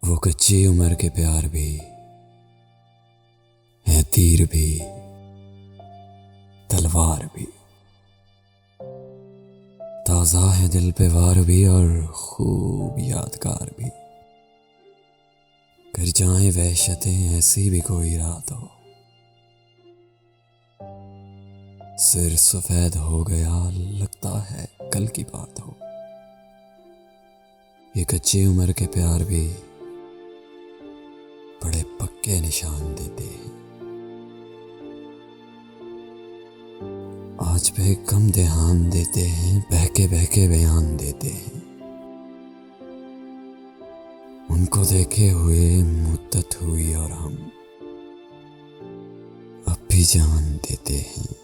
वो कच्ची उम्र के प्यार भी है, तीर भी तलवार भी, ताज़ा है दिल पे वार भी और खूब यादगार भी। कर जाए वहशतें ऐसी भी कोई रात हो, सिर सफेद हो गया लगता है कल की बात हो। ये कच्ची उम्र के प्यार भी बड़े पक्के निशान देते हैं। आज पे कम ध्यान देते हैं, बहके बहके बयान देते हैं। उनको देखे हुए मुद्दत हुई और हम अब भी जान देते हैं।